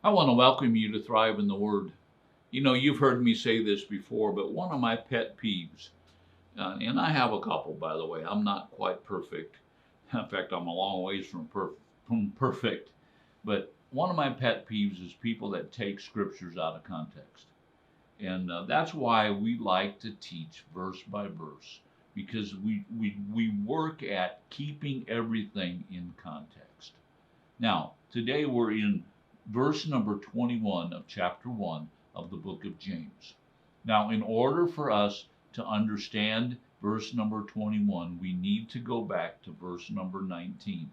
I want to welcome you to Thrive in the Word. You know, you've heard me say this before, but one of my pet peeves, and I have a couple, by the way, I'm not quite perfect. In fact, I'm a long ways from perfect. But one of my pet peeves is people that take scriptures out of context. And that's why we like to teach verse by verse, because we work at keeping everything in context. Now, today we're in verse number 21 of chapter 1 of the book of James. Now, in order for us to understand verse number 21, we need to go back to verse number 19.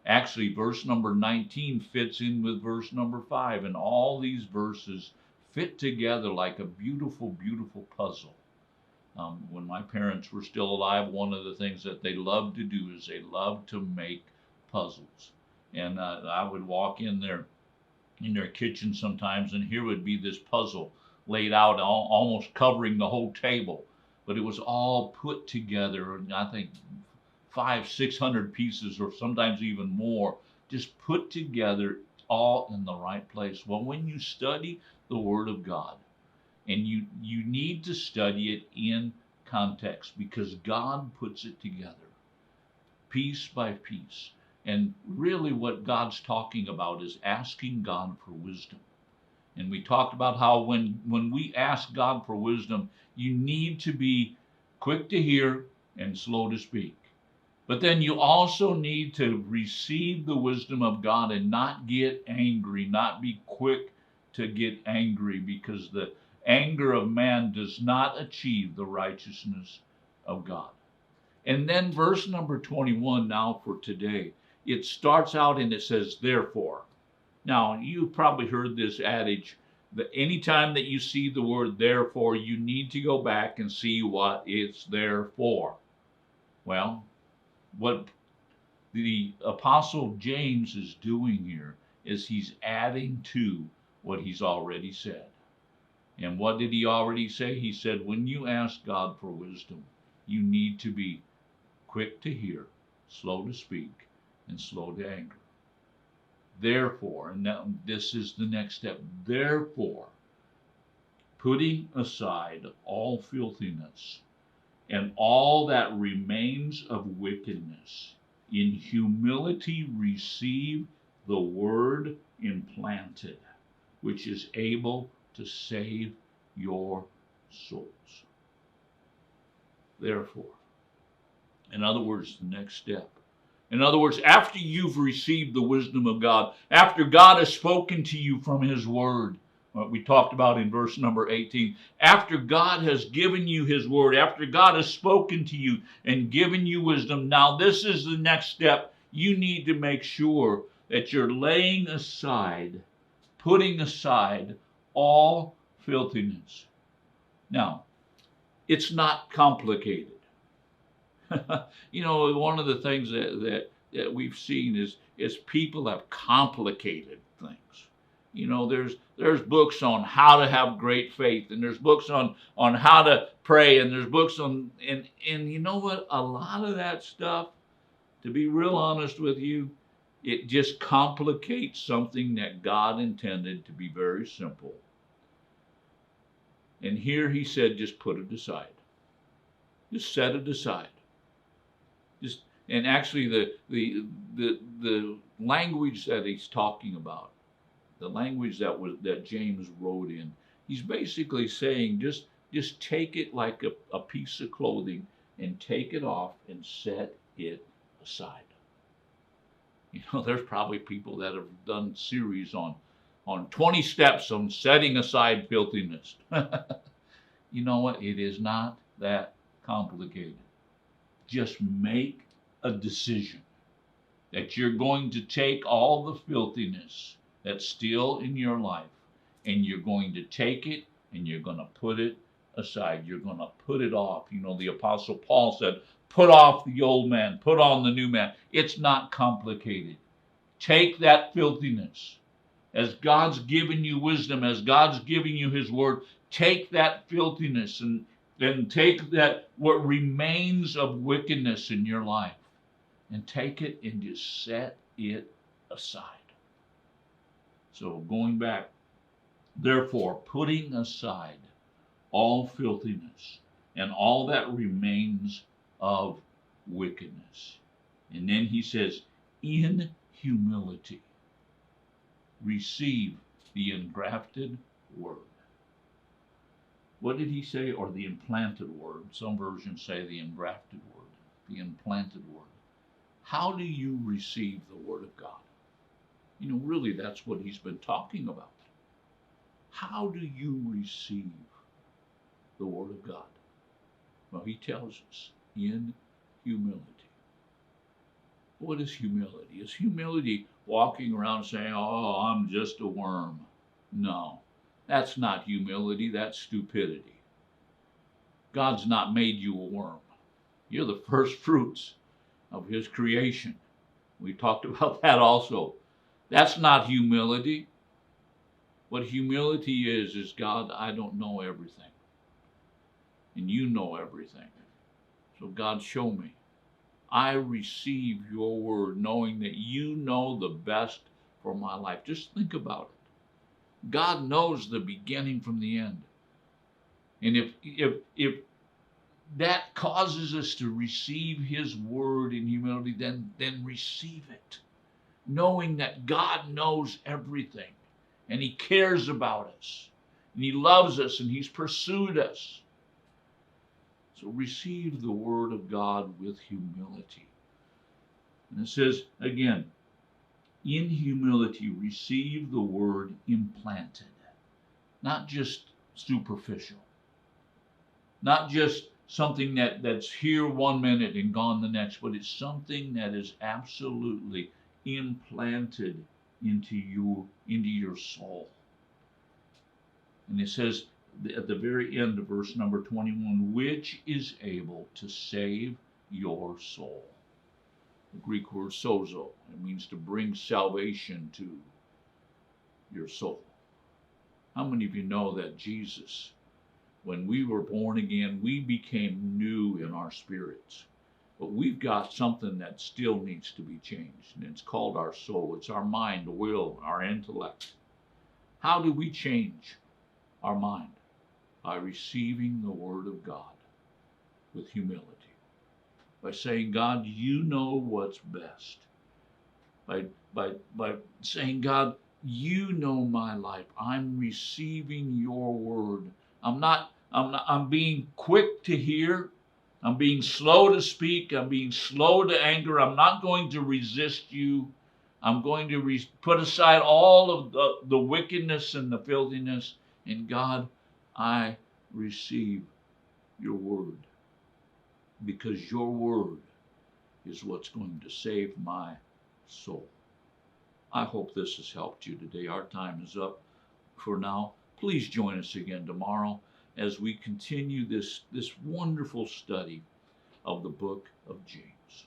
Actually, verse number 19 fits in with verse number 5, and all these verses fit together like a beautiful, beautiful puzzle. When my parents were still alive, one of the things that they loved to do is they loved to make puzzles. And I would walk in their kitchen sometimes, and here would be this puzzle laid out, almost covering the whole table. But it was all put together, and I think 600 pieces, or sometimes even more, just put together all in the right place. Well, when you study the Word of God, and you need to study it in context, because God puts it together piece by piece. And really, what God's talking about is asking God for wisdom. And we talked about how when we ask God for wisdom, you need to be quick to hear and slow to speak. But then you also need to receive the wisdom of God and not get angry, not be quick to get angry, because the anger of man does not achieve the righteousness of God. And then verse number 21 now for today, it starts out and it says, therefore. Now, you've probably heard this adage that anytime that you see the word therefore, you need to go back and see what it's there for. Well, what the Apostle James is doing here is he's adding to what he's already said. And what did he already say? He said, when you ask God for wisdom, you need to be quick to hear, slow to speak, and slow to anger. Therefore, and now this is the next step, therefore, putting aside all filthiness and all that remains of wickedness, in humility receive the word implanted, which is able to save your souls. Therefore, in other words, the next step. In other words, after you've received the wisdom of God, after God has spoken to you from His Word, what we talked about in verse number 18, after God has given you His Word, after God has spoken to you and given you wisdom, now this is the next step. You need to make sure that you're laying aside, putting aside all filthiness. Now, it's not complicated. You know, one of the things that we've seen is people have complicated things. You know, there's books on how to have great faith, and there's books on how to pray, and there's books on and you know what? A lot of that stuff, to be real honest with you, it just complicates something that God intended to be very simple. And here he said, just put it aside. Just set it aside. Just, and actually the language that he's talking about, the language that James wrote in, he's basically saying just take it like a piece of clothing and take it off and set it aside. You know, there's probably people that have done series on 20 steps on setting aside filthiness. You know what? It is not that complicated. Just make a decision that you're going to take all the filthiness that's still in your life, and you're going to take it and you're going to put it aside. You're going to put it off. You know, the Apostle Paul said, put off the old man, put on the new man. It's not complicated. Take that filthiness. As God's given you wisdom, as God's giving you His Word, take that filthiness and take that what remains of wickedness in your life and take it and just set it aside. So going back, therefore, putting aside all filthiness and all that remains of wickedness. And then he says, in humility, receive the engrafted word. What did he say? Or the implanted word. Some versions say the engrafted word, the implanted word. How do you receive the word of God? You know, really, that's what he's been talking about. How do you receive the word of God? Well, he tells us, in humility. What is humility? Is humility walking around saying, oh, I'm just a worm? No, that's not humility, that's stupidity. God's not made you a worm. You're the first fruits of his creation. We talked about that also. That's not humility. What humility is God, I don't know everything. And you know everything. So God, show me. I receive your word knowing that you know the best for my life. Just think about it. God knows the beginning from the end. And if that causes us to receive his word in humility, then receive it. Knowing that God knows everything and he cares about us and he loves us and he's pursued us. So receive the word of God with humility. And it says again, in humility receive the word implanted, not just superficial, not just something that's here one minute and gone the next, but it's something that is absolutely implanted into your soul. And it says at the very end of verse number 21, which is able to save your soul. The Greek word sozo, it means to bring salvation to your soul. How many of you know that Jesus, when we were born again, we became new in our spirits? But we've got something that still needs to be changed, and it's called our soul. It's our mind, will, our intellect. How do we change our mind? By receiving the word of God with humility. By saying, God, you know what's best. By saying, God, you know my life. I'm receiving your word. I'm being quick to hear. I'm being slow to speak. I'm being slow to anger. I'm not going to resist you. I'm going to put aside all of the wickedness and the filthiness. And God, I receive your word. Because your word is what's going to save my soul. I hope this has helped you today. Our time is up for now. Please join us again tomorrow as we continue this wonderful study of the book of James.